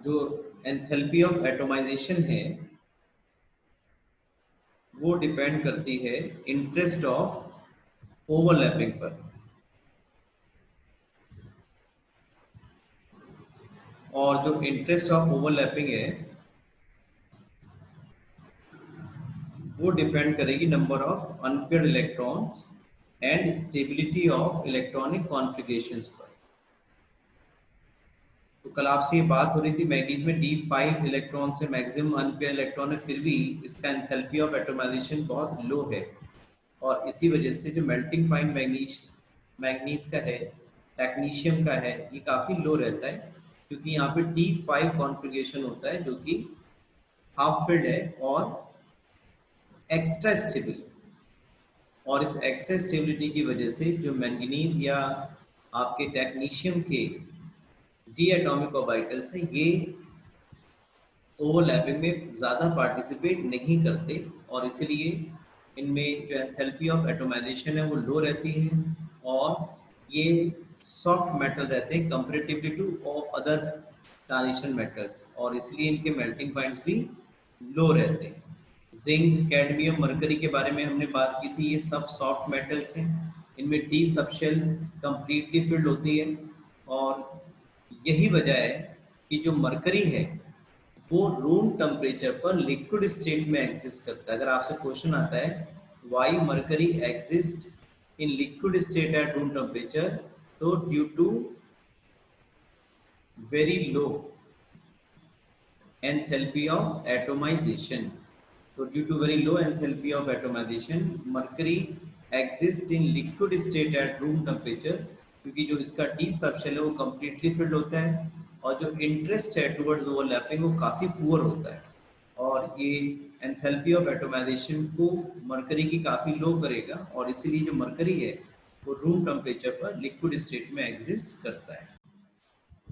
जो enthalpy of atomisation है वो डिपेंड करती है इंटरेस्ट ऑफ ओवरलैपिंग पर। और जो इंटरेस्ट ऑफ ओवरलैपिंग है वो डिपेंड करेगी number of unpaired electrons and stability of electronic configurations पर। तो कल आपसे ये बात हो रही थी मैग्नीज में D5 इलेक्ट्रॉन से मैक्सिमम अनपेयर इलेक्ट्रॉन है, फिर भी इसका एंथैल्पी ऑफ एटोमाइजेशन बहुत लो है। और इसी वजह से जो मेल्टिंग पॉइंट मैग्नीज का है, टेक्नीशियम का है, ये काफ़ी लो रहता है क्योंकि यहाँ पे D5 कॉन्फ़िगरेशन होता है जो कि हाफ फिल्ड है और एक्स्ट्रा स्टेबल। और इस एक्स्ट्रा स्टेबिलिटी की वजह से जो मैंगनीज या आपके टेक्नीशियम के डी एटॉमिक ऑर्बिटल्स हैं ये ओवरलैपिंग में ज़्यादा पार्टिसिपेट नहीं करते और इसीलिए इनमें जो एंथैल्पी ऑफ एटोमाइजेशन है वो लो रहती है और ये सॉफ्ट मेटल रहते हैं comparatively to other transition metals, और इसलिए इनके मेल्टिंग पॉइंट्स भी लो रहते हैं। जिंक, कैडमियम, मरकरी के बारे में हमने बात की थी, ये सब सॉफ्ट मेटल्स हैं। इनमें डी सबशेल कंप्लीटली फिल्ड होती है और यही वजह है कि जो मरकरी है वो रूम टेम्परेचर पर लिक्विड स्टेट में एग्जिस्ट करता है। अगर आपसे क्वेश्चन आता है why mercury exist in liquid state at room temperature, तो due to very low enthalpy of atomization. तो due to very low enthalpy of atomization mercury exist in liquid state at room temperature, क्योंकि जो इसका D subshell है वो completely filled होता है और जो इंटरेस्ट है टुवर्ड्स ओवरलैपिंग वो काफ़ी पुअर होता है। और ये एंथैल्पी ऑफ एटोमाइजेशन को मरकरी की काफ़ी लो करेगा और इसीलिए जो मरकरी है वो रूम टेम्परेचर पर लिक्विड स्टेट में एग्जिस्ट करता है।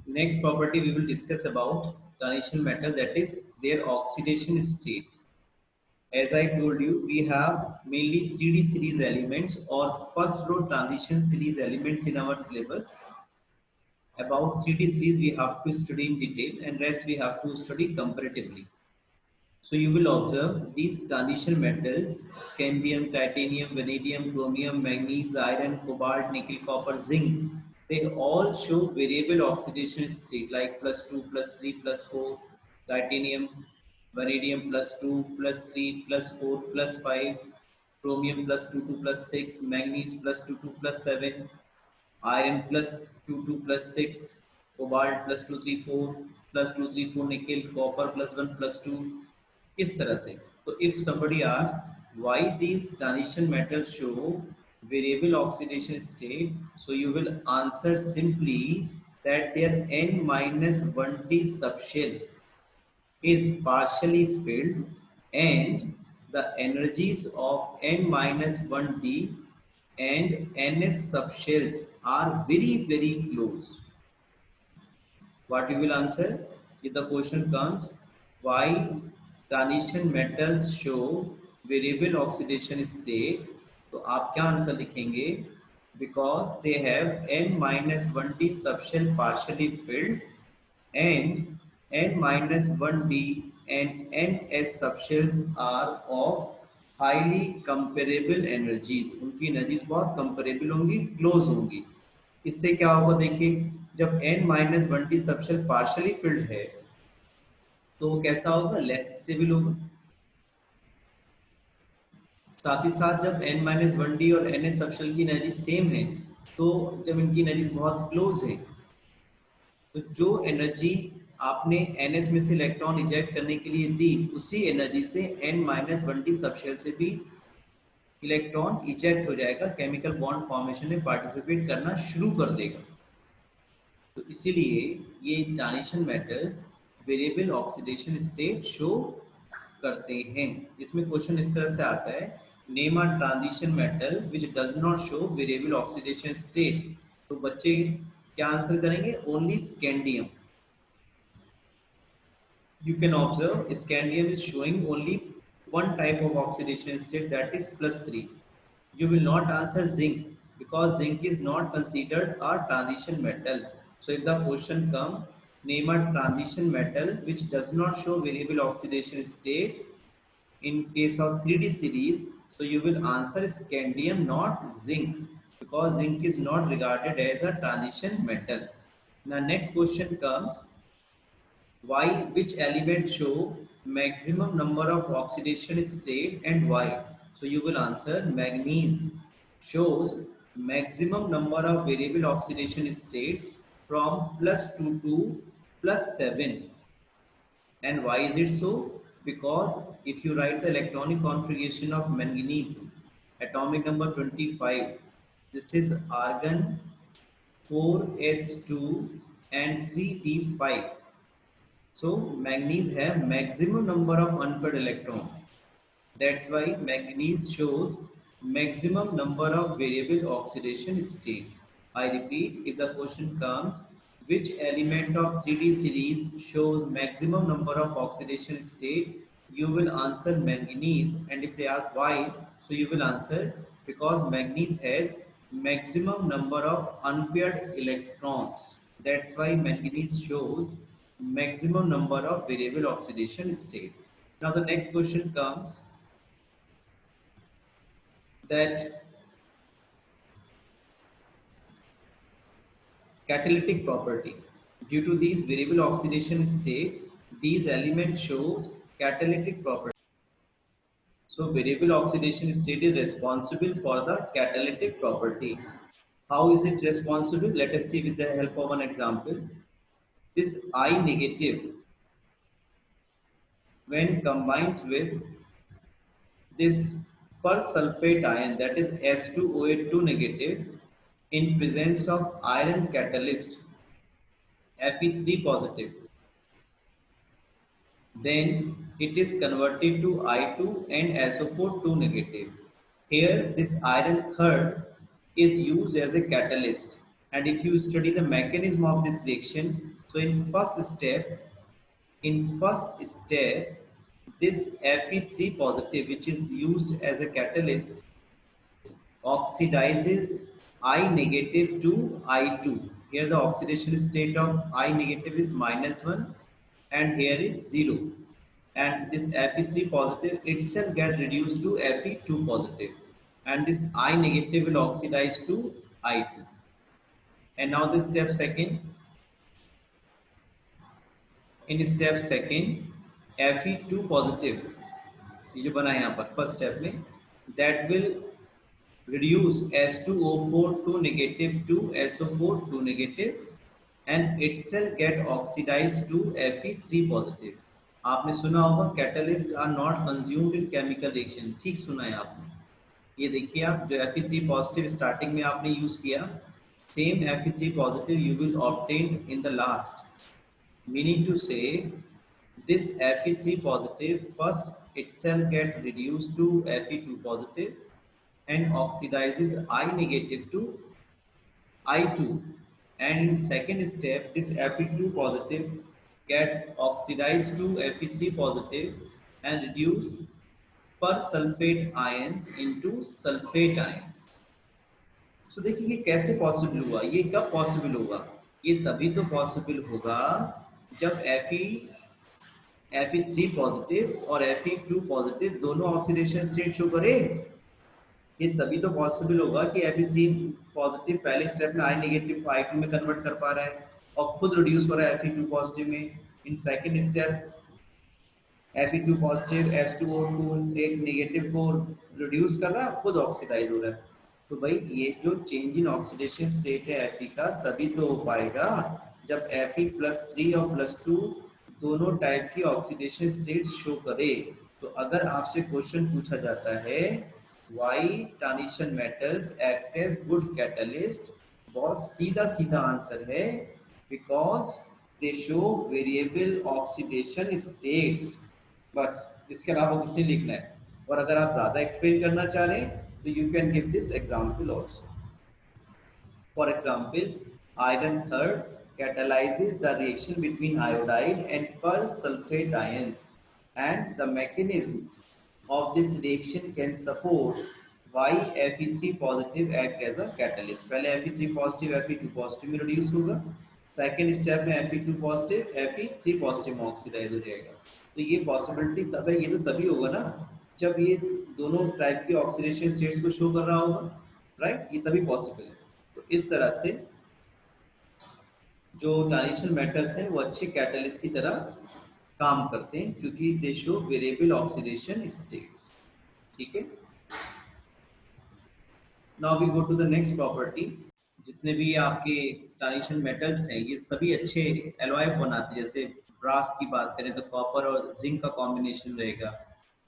Next property we will discuss about transition metal, that is their oxidation states. As I told you, we have mainly 3D series elements or first row transition series elements in our syllabus. About 3D series we have to study in detail and rest we have to study comparatively. So you will observe these transition metals: scandium, titanium, vanadium, chromium, manganese, iron, cobalt, nickel, copper, zinc. They all show variable oxidation state like +2, +3, +4, titanium, vanadium +2, +3, +4, +5, chromium +22, +6, manganese +22, +7, iron +22, +6, cobalt +234, +234, nickel, copper +1, +2, इस तरह से। तो if somebody asks why these transition metals show variable oxidation state, so you will answer simply that their n-1d subshell is partially filled and the energies of n-1d and ns subshells are very close. What you will answer if the question comes why transition metals show variable oxidation state, तो आप क्या answer लिखेंगे? Because they have n-1d subshell partially filled and n-1d and ns subshells are of highly comparable energies. उनकी energies बहुत comparable होंगी, close होंगी। इससे क्या होगा देखिए, जब n-1d सबशेल पार्शियली फिल्ड है तो वो कैसा होगा? लेस स्टेबल होगा। साथ ही साथ जब n-1d और ns सबशेल की एनर्जी सेम है, तो जब इनकी एनर्जी बहुत क्लोज है तो जो एनर्जी आपने ns में से इलेक्ट्रॉन इजेक्ट करने के लिए दी, उसी एनर्जी से n-1d सबशेल से भी इलेक्ट्रॉन इजेक्ट हो जाएगा, केमिकल बॉन्ड फॉर्मेशन में पार्टिसिपेट करना शुरू कर देगा। तो इसीलिए ये transition metals variable oxidation state show करते हैं। इसमें क्वेश्चन इस तरह से आता है, name a transition metal which does not show variable oxidation state. तो बच्चे क्या आंसर करेंगे? Only scandium. You can observe scandium is showing only one type of oxidation state, that is +3. You will not answer zinc because zinc is not considered a transition metal. So if the question comes Name a transition metal which does not show variable oxidation state in case of 3D series. So you will answer scandium, not zinc, because zinc is not regarded as a transition metal. Now next question comes, why, which element show maximum number of oxidation state and why? So you will answer manganese shows maximum number of variable oxidation states from +2 to +7. And why is it so? Because if you write the electronic configuration of manganese, atomic number 25, this is argon 4s2 and 3d5. So manganese have maximum number of unpaired electron. That's why manganese shows maximum number of variable oxidation state. I repeat, if the question comes, which element of 3D series shows maximum number of oxidation state, you will answer manganese. And if they ask why, so you will answer because manganese has maximum number of unpaired electrons. That's why manganese shows maximum number of variable oxidation state. Now the next question comes, that catalytic property. Due to these variable oxidation state, these elements show catalytic property. So variable oxidation state is responsible for the catalytic property. How is it responsible? Let us see with the help of an example. This I negative, when combines with this persulfate ion, that is S2OH2 negative, in presence of iron catalyst Fe3 positive, then it is converted to I2 and SO4 2 negative. Here this iron third is used as a catalyst, and if you study the mechanism of this reaction, so in first step this Fe3 positive, which is used as a catalyst, oxidizes I negative to I2. Here the oxidation state of I negative is -1 and here is 0. And this Fe3 positive itself get reduced to Fe2 positive. And this I negative will oxidize to I2. And now this step second. In step second, Fe2 positive, ये जो बना है यहाँ पर first step में, that will reduce S2O4 2 negative to SO4 2 negative and itself get oxidized to Fe3 positive. आपने सुना होगा catalysts are not consumed in chemical reaction. ठीक सुना है आपने. ये देखिए आप जो Fe3 positive स्टार्टिंग में आपने यूज किया, same Fe3 positive you will obtain in the last. Meaning to say, this Fe3 positive first itself get reduced to Fe2 positive and oxidizes I negative to I2, and in second step this Fe2 positive get oxidized to Fe3 positive and reduce persulfate ions into sulfate ions. तो देखिए ये कैसे possible हुआ, ये कब possible होगा? ये तभी तो पॉसिबल होगा जब Fe3 पॉजिटिव और Fe2 पॉजिटिव दोनों ऑक्सीडेशन स्टेट शो करे। ये तभी तो पॉसिबल होगा कि Fe3 पॉजिटिव पहले स्टेप में I नेगेटिव को I2 में कन्वर्ट कर पा रहा है और खुद रिड्यूस हो रहा है Fe2 पॉजिटिव में। In second step Fe2 positive S2O2 एक नेगेटिव को रिड्यूस कर रहा है, खुद ऑक्सीडाइज हो रहा है। तो भाई ये जो चेंज इन ऑक्सीडेशन स्टेट है Fe का तभी तो हो पाएगा जब Fe+3 और +2 दोनों टाइप की ऑक्सीडेशन स्टेट शो करे। तो अगर आपसे क्वेश्चन पूछा जाता है why transition metals act as good catalyst, बहुत सीधा सीधा आंसर है because they show variable oxidation states. बस इसके अलावा कुछ नहीं लिखना है। और अगर आप ज्यादा एक्सप्लेन करना चाह रहे हैं तो you can give this example also. For example, iron third catalyzes the reaction between iodide and persulfate ions, and the mechanism of this reaction can support why Fe3 positive act as a catalyst. पहले Fe3 positive Fe2 positive में reduce होगा second step में Fe2 positive, Fe3 positive में oxidise हो जाएगा। तो ये possibility तब है, ये तो तभी होगा ना जब ये दोनों टाइप के ऑक्सीडेशन स्टेट्स को शो कर रहा होगा, राइट, ये तभी पॉसिबल है। तो इस तरह से जो ट्रांजिशन मेटल्स हैं वो अच्छे कैटलिस्ट की तरह काम करते हैं क्योंकि they show variable oxidation states. ठीक है, now we go to the next property. जितने भी आपके ट्रांजिशन मेटल्स हैं ये सभी अच्छे एलॉय बनाते हैं। जैसे ब्रास की बात करें तो कॉपर और जिंक का कॉम्बिनेशन रहेगा,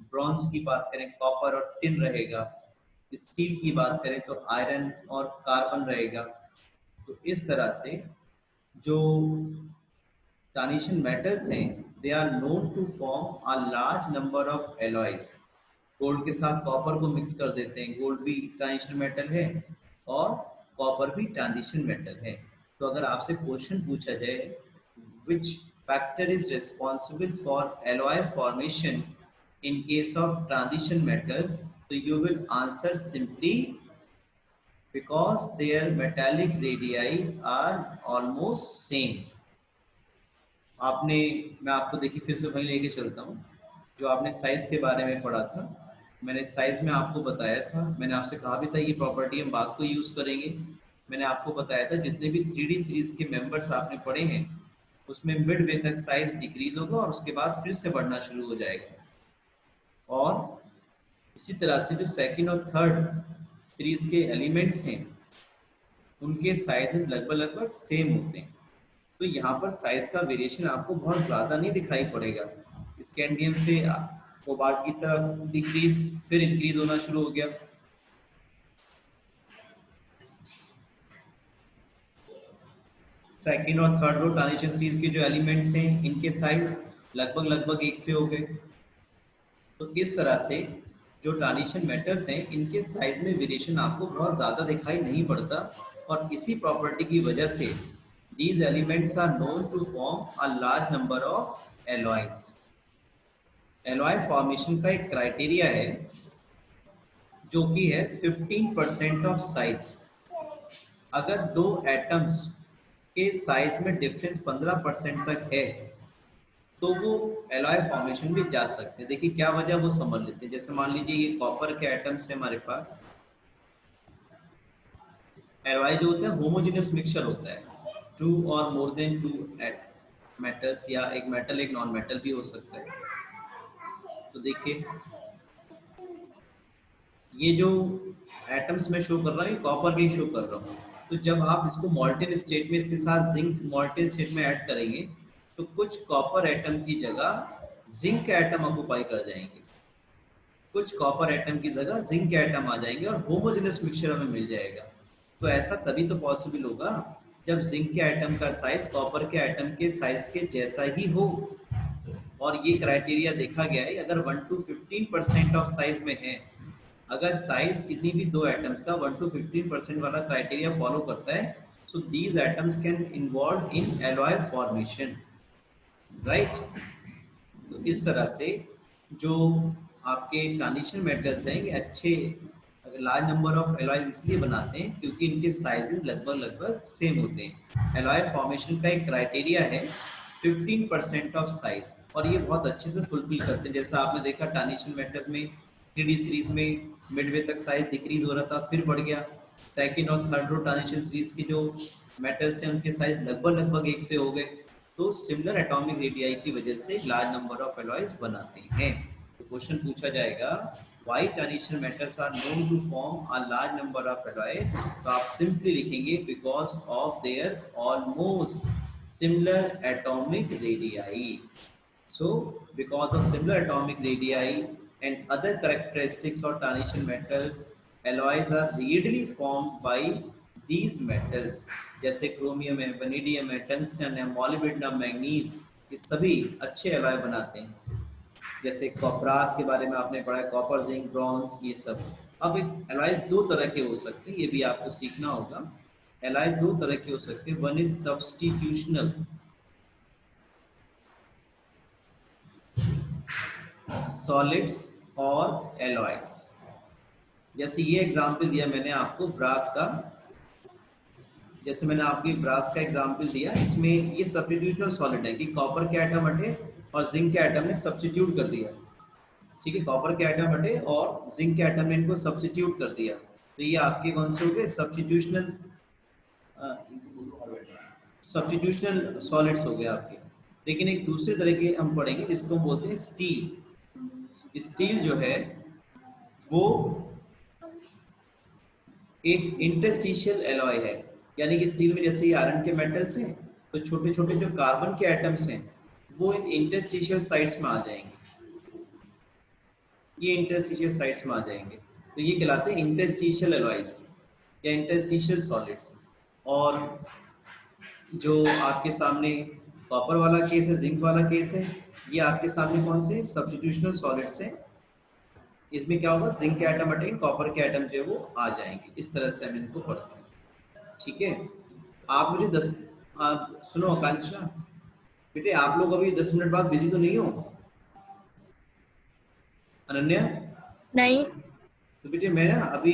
ब्रॉन्ज की बात करें कॉपर और टिन रहेगा, स्टील की बात करें तो आयरन और कार्बन रहेगा। तो इस तरह से जो ट्रांजिशन मेटल्स हैं they are known to form a large number of alloys. Gold के साथ कॉपर को मिक्स कर देते हैं, गोल्ड भी ट्रांजिशन मेटल है और कॉपर भी ट्रांजिशन मेटल है। तो अगर आपसे क्वेश्चन पूछा जाए which factor is responsible for alloy formation in case of transition metals, तो you will answer simply because there metallic radii are almost same. आपने, मैं आपको देखिए फिर से वहीं लेके चलता हूँ जो आपने साइज के बारे में पढ़ा था। मैंने साइज में आपको बताया था, मैंने आपसे कहा भी था ये प्रॉपर्टी हम बाद को यूज करेंगे। मैंने आपको बताया था जितने भी 3D सीरीज के मेंबर्स आपने पढ़े हैं उसमें मिड वे तक साइज डिक्रीज होगा और उसके बाद फिर से बढ़ना शुरू हो जाएगा। और इसी तरह से जो सेकंड और थर्ड सीरीज के एलिमेंट्स हैं उनके साइजेस लगभग लगभग सेम होते हैं। तो यहाँ पर साइज का वेरिएशन आपको बहुत ज़्यादा नहीं दिखाई पड़ेगा। स्कैंडियम से कोबाल्ट की तरफ डिक्रीज फिर इंक्रीज होना शुरू हो गया। सेकंड और थर्ड रो ट्रांजिशन सीरीज के जो एलिमेंट्स हैं इनके साइज लगभग लगभग एक से हो गए। तो इस तरह से जो ट्रांजिशन मेटल्स हैं इनके साइज में वेरिएशन आपको बहुत ज़्यादा दिखाई नहीं पड़ता और इसी प्रॉपर्टी की वजह से these elements are known to form a large number of alloys। alloy formation का एक क्राइटेरिया है जो कि है 15% ऑफ साइज। अगर दो एटम्स के साइज में डिफरेंस 15% तक है तो वो एलॉय फॉर्मेशन में जा सकते हैं। देखिए क्या वजह वो समझ लेते हैं। जैसे मान लीजिए ये कॉपर के एटम्स है हमारे पास, एलॉय जो होता है होमोजेनियस मिक्सचर होता है, टू और मोर देन टू मेटल्स या एक मेटल एक नॉन मेटल भी हो सकता है। तो देखिए ये जो एटम्स में शो कर रहा हूँ ये कॉपर के शो कर रहा हूँ। तो जब आप इसको मॉल्टेन स्टेट में इसके साथ जिंक मॉल्टेन स्टेट में ऐड करेंगे तो कुछ कॉपर एटम की जगह जिंक एटम ऑक्युपाई कर जाएंगे, कुछ कॉपर एटम की जगह जिंक एटम आ जाएंगे और होमोजेनियस मिक्सचर हमें मिल जाएगा। तो ऐसा तभी तो पॉसिबल होगा जब जिंक के एटम का साइज कॉपर के एटम के साइज के जैसा ही हो। और ये क्राइटेरिया देखा गया है अगर 1 to 15% ऑफ साइज में है, अगर साइज किसी भी दो एटम्स का 1 to 15% वाला क्राइटेरिया फॉलो करता है so these atoms can involve in alloy formation, right. तो इस तरह से जो आपके ट्रांजिशन मेटल्स हैं ये अच्छे लार्ज नंबर ऑफ एलॉयज इसलिए बनाते हैं क्योंकि इनके साइजेस लगभग लगभग सेम होते हैं। एलॉय फॉर्मेशन का एक क्राइटेरिया है 15% ऑफ साइज और ये बहुत अच्छे से फुलफिल करते हैं। जैसा आपने देखा ट्रांजिशन मेटल्स में 3D सीरीज में मिडवे तक साइज डिक्रीज हो रहा था फिर बढ़ गया। सेकेंड और थर्ड रो ट्रांजिशन सीरीज के जो मेटल्स हैं उनके साइज लगभग लगभग एक से हो गए। तो सिमिलर एटॉमिक रेडियाई की वजह से लार्ज नंबर ऑफ एलॉयज बनाते हैं। तो क्वेश्चन पूछा जाएगा why transition metals are known to form a large number of alloy, तो आप सिंपली लिखेंगे because of their almost similar atomic radii. So, because of similar atomic radii and other characteristics of transition metals, alloys are readily formed by these metals। जैसे chromium है, vanadium है, tungsten है, molybdenum, manganese, ये सभी अच्छे alloy बनाते हैं। जैसे कॉपरास के बारे में आपने पढ़ा है, कॉपर, जिंक, ब्रॉन्ज, ये सब। अब एलॉयज दो तरह के हो सकते हैं, ये भी आपको सीखना होगा। एलॉय दो तरह के हो सकते हैं, वन इज सब्स्टिट्यूशनल, सॉलिड्स और एलॉयज। जैसे ये एग्जांपल दिया मैंने आपको ब्रास का, जैसे मैंने आपको ब्रास का एग्जांपल दिया, इसमें ये सब्स्टिट्यूशनल सॉलिड है कि कॉपर के एटम हटे और जिंक के एटम ने सब्स्टिट्यूट कर दिया। ठीक है, कॉपर के एटम हटे और जिंक के एटम ने इनको सब्स्टिट्यूट कर दिया, तो ये आपके कौन से हो गए? सब्स्टिट्यूशनल सब्स्टिट्यूशनल सॉलिड्स हो गए आपके। लेकिन एक दूसरे तरह के हम पढ़ेंगे जिसको हम बोलते हैं स्टील। स्टील जो है वो एक इंटरस्टिशियल एलॉय है, यानी कि स्टील में जैसे ही आयरन के मेटल्स हैं तो छोटे छोटे जो कार्बन के एटम्स हैं वो इन इंटरस्टिशियल साइड्स में आ जाएंगे, ये इंटरस्टिशियल साइड्स में आ जाएंगे, तो ये कहलाते हैं इंटरस्टिशियल एलॉयज या इंटरस्टिशियल सॉलिड्स। और जो आपके सामने कॉपर वाला केस है, जिंक वाला केस है, ये आपके सामने कौन से सब्स्टिट्यूशनल सॉलिड्स हैं। इसमें क्या होगा? जिंक के एटम हटेंगे, कॉपर के एटम जो है वो आ जाएंगे। इस तरह से हम इनको पढ़ते हैं। ठीक है, आप मुझे 10 आप सुनो आकांक्षा बेटे, आप लोग अभी 10 मिनट बाद बिजी तो नहीं हो? अनन्या नहीं। तो बेटे मैं ना अभी